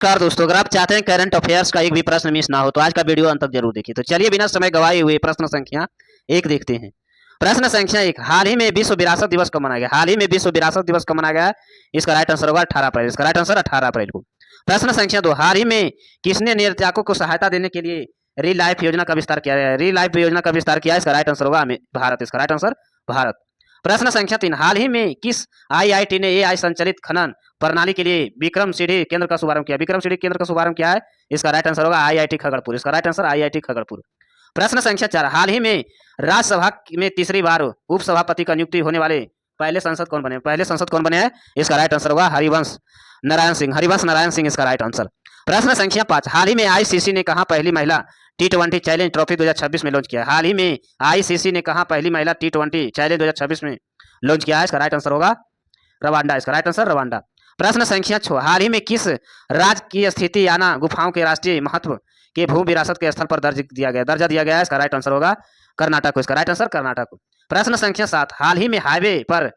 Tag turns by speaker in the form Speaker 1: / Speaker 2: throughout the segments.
Speaker 1: नमस्कार दोस्तों, अगर आप चाहते हैं करंट अफेयर्स का एक भी प्रश्न मिस ना हो तो आज का वीडियो अंत तक जरूर देखिए। तो चलिए बिना समय गवाए हुए प्रश्न संख्या एक देखते हैं। प्रश्न संख्या एक, हाल ही में विश्व विरासत दिवस कब मनाया गया? हाल ही में विश्व विरासत दिवस कब मनाया गया है? इसका राइट आंसर होगा 18 अप्रैल। इसका राइट आंसर 18 अप्रैल को। प्रश्न संख्या दो, हाल ही में किसने निर्यातकों को सहायता देने के लिए री लाइफ योजना का विस्तार किया है? री लाइफ योजना का विस्तार किया है, इसका राइट आंसर होगा भारत। इसका राइट आंसर भारत। प्रश्न संख्या तीन, हाल ही में किस आईआईटी ने एआई संचालित खनन प्रणाली के लिए विक्रम सीढ़ी केंद्र का शुभारंभ किया? विक्रम सीढ़ी केंद्र का शुभारंभ किया है, इसका राइट आंसर होगा आईआईटी खगड़पुर। इसका राइट आंसर आईआईटी खगड़पुर। प्रश्न संख्या चार, हाल ही में राज्यसभा में तीसरी बार उपसभापति का नियुक्ति होने वाले पहले सांसद कौन बने? पहले सांसद कौन बने हैं? इसका राइट आंसर होगा हरिवंश नारायण सिंह। हरिवंश नारायण सिंह इसका राइट आंसर। प्रश्न संख्या पांच, हाल ही में आईसीसी ने कहा पहली महिला टी20 चैलेंज ट्रॉफी 2026 में लॉन्च किया? हाल ही में आईसीसी ने कहा पहली महिला टी20 चैलेंज 2026 में लॉन्च किया है, इसका राइट आंसर होगा रवांडा। इसका राइट आंसर रवांडा। प्रश्न संख्या 6, हाल ही में किस राज्य की स्थिति याना गुफाओं के राष्ट्रीय महत्व के भू विरासत के स्थल पर दर्जा दिया गया है, इसका राइट आंसर होगा कर्नाटक को। इसका राइट आंसर कर्नाटक। प्रश्न संख्या 7, हाल ही में हाईवे पर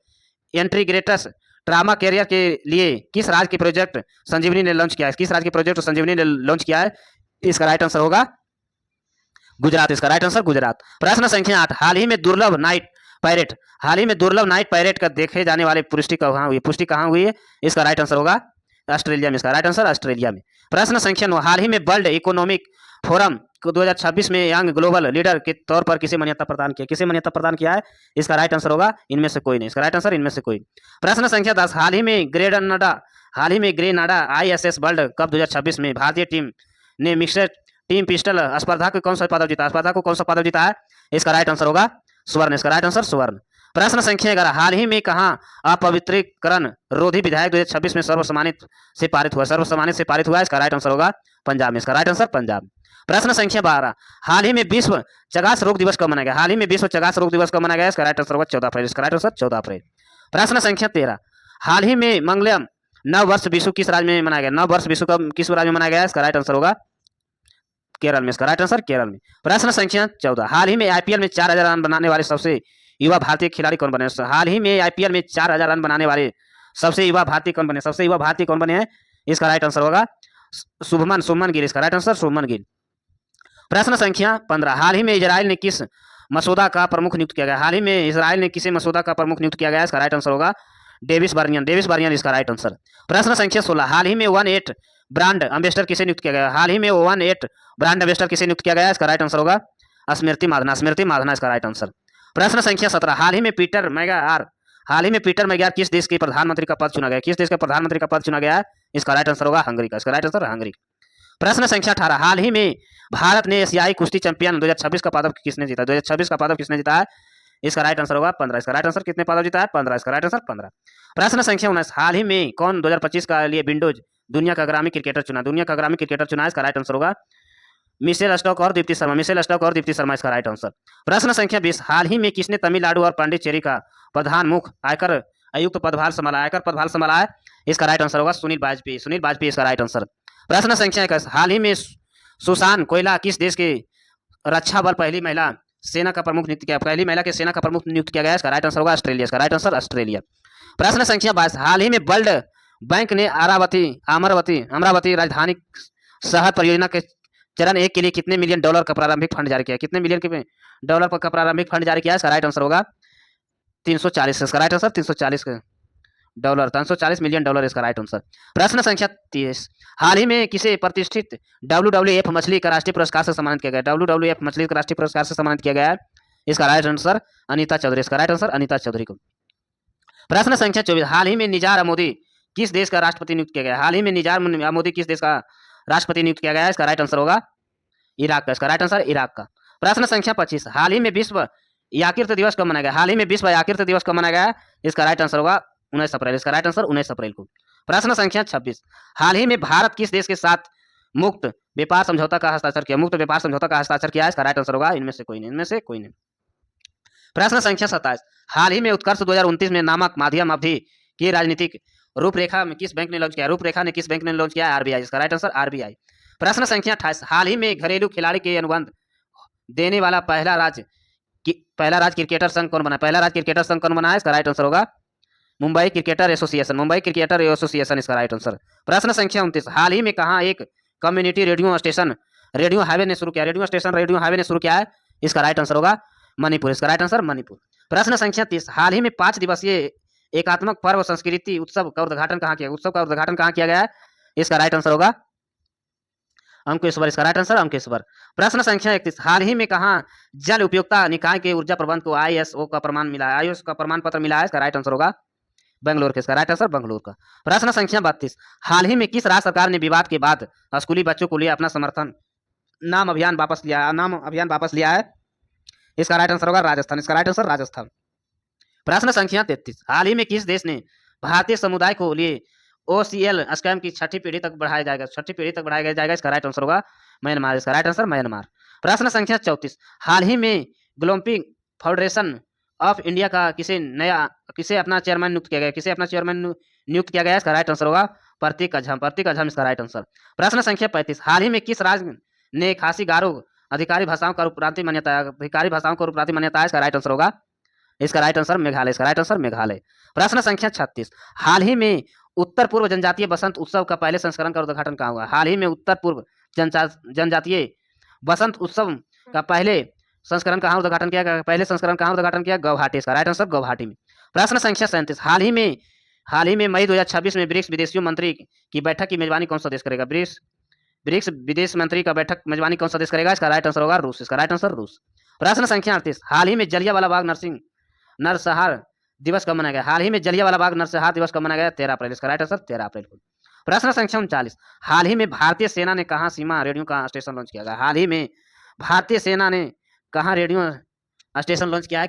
Speaker 1: इंटीग्रेटेड ट्रामा कैरियर के लिए किस राज्य के प्रोजेक्ट संजीवनी ने लॉन्च किया है? किस राज्य के प्रोजेक्ट संजीवनी ने लॉन्च किया है, इसका राइट आंसर होगा गुजरात। इसका राइट आंसर गुजरात। प्रश्न संख्या 8, हाल ही में दुर्लभ नाइट पैरेट का देखे जाने वाली पुष्टि कहाँ हुई है, इसका राइट आंसर होगा ऑस्ट्रेलिया में। इसका राइट आंसर ऑस्ट्रेलिया में। प्रश्न संख्या 9, हाल ही में वर्ल्ड इकोनॉमिक फोरम को 2026 में यंग ग्लोबल लीडर के तौर पर किसे मान्यता प्रदान किया? किसे मान्यता प्रदान किया है, इसका राइट आंसर होगा इनमें से कोई नहीं। इसका राइट आंसर इनमें से कोई। प्रश्न संख्या 10, हाल ही में ग्रेनाडा आईएसएस वर्ल्ड कप 2026 में भारतीय टीम ने मिक्सड टीम पिस्टल स्पर्धा को कौन सा पदक जीता है, इसका राइट आंसर होगा स्वर्ण। इसका राइट आंसर स्वर्ण। प्रश्न संख्या 11, हाल ही में कहां अपवित्रीकरण रोधी विधेयक 2026 में सर्वसम्मानित से पारित हुआ, इसका राइट आंसर होगा पंजाब में। इसका राइट आंसर पंजाब। प्रश्न संख्या 12, हाल ही में विश्व चगास रोग दिवस कब मनाया गया? हाल ही में विश्व चगास रोग दिवस कब मनाया गया, इसका राइट आंसर होगा 14 अप्रैल। इसका राइट आंसर 14 अप्रैल। प्रश्न संख्या 13, हाल ही में मंगलम नव वर्ष विश्व किस राज्य में मनाया गया? नव वर्ष विश्व किस राज्य में मनाया गया, इसका राइट आंसर होगा केरल में। इसका राइट आंसर केरल में। प्रश्न संख्या 14, हाल ही में आईपीएल में 4000 रन बनाने वाले सबसे युवा भारतीय खिलाड़ी कौन बने? हाल ही में आईपीएल में 4000 रन बनाने वाले सबसे युवा भारतीय कौन बने हैं, इसका राइट आंसर होगा शुभमन गिल। इसका राइट आंसर शुभमन गिल। प्रश्न संख्या 15, हाल ही में इजराइल ने किस मसौदा का प्रमुख नियुक्त किया गया? हाल ही में इजराइल ने किसे मसौदा का प्रमुख नियुक्त किया गया, इसका राइट आंसर होगा डेविस बर्नियन। इसका राइट आंसर। प्रश्न संख्या 16, हाल ही में 18 ब्रांड एम्बेसडर किसे नियुक्त किया गया? हाल ही में 18 ब्रांड एम्बेसडर किसे नियुक्त किया गया, इसका राइट आंसर होगा स्मृति माधना। इसका राइट आंसर। प्रश्न संख्या 17, हाल ही में पीटर मैगार किस देश के प्रधानमंत्री का पद चुना गया है, इसका राइट आंसर होगा हंगरी का। इसका राइट आंसर हंगरी। प्रश्न संख्या 18, हाल ही में भारत ने एशियाई कुश्ती चैंपियन 2026 का पदक किसने जीता है, इसका राइट आंसर होगा 15। इसका राइट आंसर कितने पदक जीता है? 15। इसका राइट आंसर 15। प्रश्न संख्या 19, हाल ही में कौन 2025 का लिए विंडोज दुनिया का ग्रामीण क्रिकेटर चुना, इसका राइट आंसर होगा मिशेल स्टॉक और दीप्ति शर्मा। इसका राइट आंसर। प्रश्न संख्या 20, हाल ही में किसने तमिलनाडु और पांडिचेरी का प्रधान मुख्य आयकर आयुक्त पदभार संभाला है, इसका राइट आंसर होगा सुनील वाजपेयी। इसका राइट आंसर। प्रश्न संख्या 21, हाल ही में सुसान कोयला किस देश के रक्षा बल पहली महिला सेना का प्रमुख नियुक्त किया गया, इसका राइट आंसर होगा ऑस्ट्रेलिया। इसका राइट आंसर ऑस्ट्रेलिया। प्रश्न संख्या 22, हाल ही में वर्ल्ड बैंक ने अमरावती राजधानी शहर परियोजना के चरण 1 के लिए कितने मिलियन डॉलर का प्रारंभिक फंड जारी किया? इसका राइट आंसर होगा 340। इसका राइट आंसर 340 मिलियन डॉलर। इसका राइट आंसर। प्रश्न संख्या 30, हाल ही में किसे प्रतिष्ठित WWF मछली का राष्ट्रीय पुरस्कार से सम्मानित किया गया है, इसका राइट आंसर अनीता चौधरी। इसका राइट आंसर अनीता चौधरी को। प्रश्न संख्या 24, हाल ही में निजार मोदी किस देश का राष्ट्रपति नियुक्त किया गया है, इसका राइट आंसर होगा इराक का। इसका राइट आंसर इराक का। प्रश्न संख्या 25, हाल ही में विश्व यकृत दिवस कब मनाया गया? इसका राइट आंसर होगा 19 अप्रैल। इसका राइट आंसर 19 अप्रैल को। प्रश्न संख्या 26, हाल ही में भारत किस देश के साथ मुक्त व्यापार समझौता का हस्ताक्षर किया? इसका राइट आंसर होगा इनमें से कोई नहीं। प्रश्न संख्या 27, हाल ही में उत्कर्ष 2029 में नामक माध्यम अवधि की राजनीतिक रूपरेखा में किस बैंक ने लॉन्च किया? आरबीआई। इसका राइट आंसर आरबीआई। प्रश्न संख्या 28, हाल ही में घरेलू खिलाड़ी के अनुबंध देने वाला पहला राज्य क्रिकेटर संघ कौन बना है? इसका राइट आंसर होगा Mumbai cricketer association, Mumbai cricketer association इसका राइट आंसर। प्रश्न संख्या 29, हाल ही में कहाँ एक community radio station radio highway ने शुरू किया, रेडियो स्टेशन रेडियो हाईवे ने शुरू किया है? इसका राइट आंसर होगा मणिपुर, इसका राइट आंसर मणिपुर। प्रश्न संख्या 30, हाल ही में 5 दिवसीय एकात्मक पर्व संस्कृति उत्सव का उद्घाटन कहाँ किया, उत्सव का उद्घाटन कहाँ किया गया है? इसका राइट आंसर होगा अंकेश्वर, इसका राइट आंसर अंकेश्वर। प्रश्न संख्या 31, हाल ही में कहाँ जल उपयोगिता निकाय के ऊर्जा प्रबंध को ISO का प्रमाण मिला है, ISO का प्रमाण पत्र मिला है? इसका राइट आंसर होगा बेंगलोर के, इसका राइट आंसर बेंगलोर का। प्रश्न संख्या 32, हाल ही में किस राज्य सरकार ने विवाद के बाद स्कूली बच्चों को लिए अपना समर्थन नाम अभियान वापस लिया है? इसका राइट आंसर होगा राजस्थान, इसका राइट आंसर राजस्थान। प्रश्न संख्या 33, हाल ही में किस देश ने भारतीय समुदाय को लिए OCL स्कैम की छठी पीढ़ी तक बढ़ाया जाएगा? इसका राइट आंसर होगा म्यांमार, इसका राइट आंसर म्यांमार। प्रश्न संख्या 34, हाल ही में ग्लोम्पिंग फेडरेशन ऑफ इंडिया का किसे अपना चेयरमैन नियुक्त किया गया? इसका राइट आंसर होगा प्रतीक अझम, इसका राइट आंसर। प्रश्न संख्या 35, हाल ही में किस राज्य ने खासी गारो अधिकारी भाषाओं का रूपरांति मान्यता है? इसका राइट आंसर होगा, इसका राइट आंसर मेघालय, इसका राइट आंसर मेघालय। प्रश्न संख्या 36, हाल ही में उत्तर पूर्व जनजातीय बसंत उत्सव का पहले संस्करण का उद्घाटन कहाँ हुआ? हाल ही में उत्तर पूर्व जनजातीय बसंत उत्सव का पहले संस्करण कहाँ उद्घाटन किया? गुवाहाटी, इसका राइट आंसर गुवाहाटी में। प्रश्न संख्या 37, हाल ही में मई 2026 में ब्रिक्स विदेश मंत्री की बैठक की मेजबानी कौन सा देश करेगा? ब्रिक्स विदेश मंत्री का बैठक मेजबानी कौन सा देश करेगा? इसका राइट आंसर होगा रूस, इसका राइट आंसर रूस। प्रश्न संख्या 38, हाल ही में जलियांवाला बाग नरसंहार दिवस कब मनाया गया? हाल ही में जलियांवाला बाग नरसंहार दिवस कब मनाया गया? 13 अप्रैल, इसका राइट आंसर 13 अप्रैल को। प्रश्न संख्या 39, हाल ही में भारतीय सेना ने कहाँ सीमा रेडियो का स्टेशन लॉन्च किया गया? हाल ही में भारतीय सेना ने कहाँ रेडियो स्टेशन लॉन्च किया है?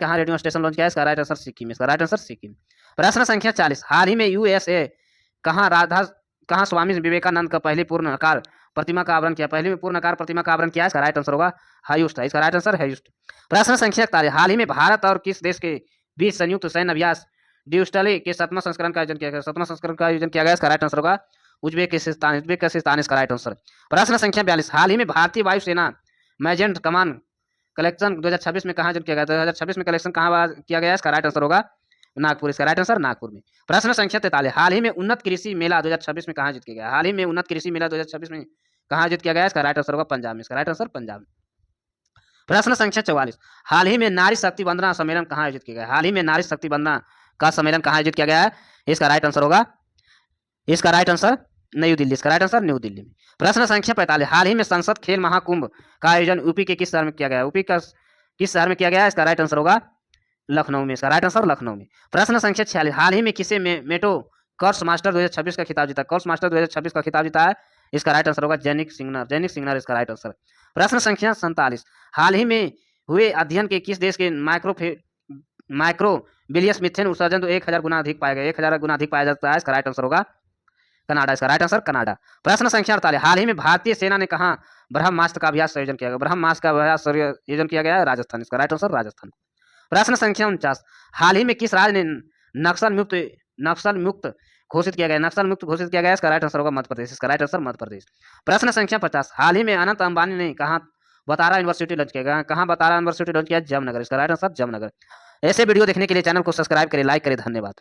Speaker 1: इसका राइट आंसर सिक्किम, इसका राइट आंसर सिक्किम। प्रश्न संख्या 40, हाल ही में USA कहाँ स्वामी विवेकानंद का पहली पूर्ण आकार प्रतिमा का आवरण किया? इसका राइट आंसर होगा ह्यूस्टन, इसका राइट आंसर ह्यूस्टन। प्रश्न संख्या 41, हाल ही में भारत और किस देश के बीच संयुक्त सैन्य अभ्यास ड्यूस्टले के 7वां संस्करण का आयोजन किया गया? इसका राइट आंसर होगा उज्बेकिस्तान, इसका राइट आंसर। प्रश्न संख्या 42, हाल ही में भारतीय वायुसेना मैजेंट कमान कलेक्शन 2026 में कहाँ आयोजन किया गया? 2026 में कलेक्शन कहाँ किया गया? इसका राइट आंसर होगा नागपुर, इसका राइट आंसर नागपुर में। प्रश्न संख्या 43, हाल ही में उन्नत कृषि मेला 2026 में कहाँ आयोजित किया गया? हाल ही में उन्नत कृषि मेला 2026 में कहाँ आयोजित किया गया? इसका राइट आंसर होगा पंजाब में, इसका राइट आंसर पंजाब में। प्रश्न संख्या 44, हाल ही में नारी शक्ति वंदना सम्मेलन कहाँ आयोजित किया गया? हाल ही में नारी शक्ति वंदना का सम्मेलन कहाँ आयोजित किया गया है? इसका राइट आंसर होगा नई दिल्ली, इसका राइट आंसर न्यू दिल्ली में। प्रश्न संख्या 45, हाल ही में संसद खेल महाकुंभ का आयोजन यूपी के किस शहर में किया गया? यूपी का किस शहर में किया गया? इसका राइट आंसर होगा लखनऊ में, इसका राइट आंसर लखनऊ में। प्रश्न संख्या 46, हाल ही में किसे मेटो कोर्स मास्टर 2026 का खिताब जीता है? इसका राइट आंसर होगा जैनिक सिंगनर, इसका राइट आंसर। प्रश्न संख्या 47, हाल ही में हुए अध्ययन के किस देश के माइक्रोबिलियस मीथेन उत्सर्जन तो 1000 गुना अधिक पाया जाता है? इसका राइट आंसर होगा कनाडा, इसका राइट आंसर कनाडा। प्रश्न संख्या 48, हाल ही में भारतीय सेना ने कहा ब्रह्मास्त्र का अभ्यास आयोजन किया गया? राजस्थान, इसका राइट आंसर राजस्थान। प्रश्न संख्या 49, हाल ही में किस राज्य ने नक्सल मुक्त घोषित किया गया? इसका राइट आंसर होगा मध्य प्रदेश, इसका राइट आंसर मध्य प्रदेश। प्रश्न संख्या 50, हाल ही में अनंत अंबानी ने कहा बतारा यूनिवर्सिटी लॉन्च किया? जामनगर, इसका राइट आंसर जामनगर। ऐसे वीडियो देखने के लिए चैनल को सब्सक्राइब करें, लाइक करें, धन्यवाद।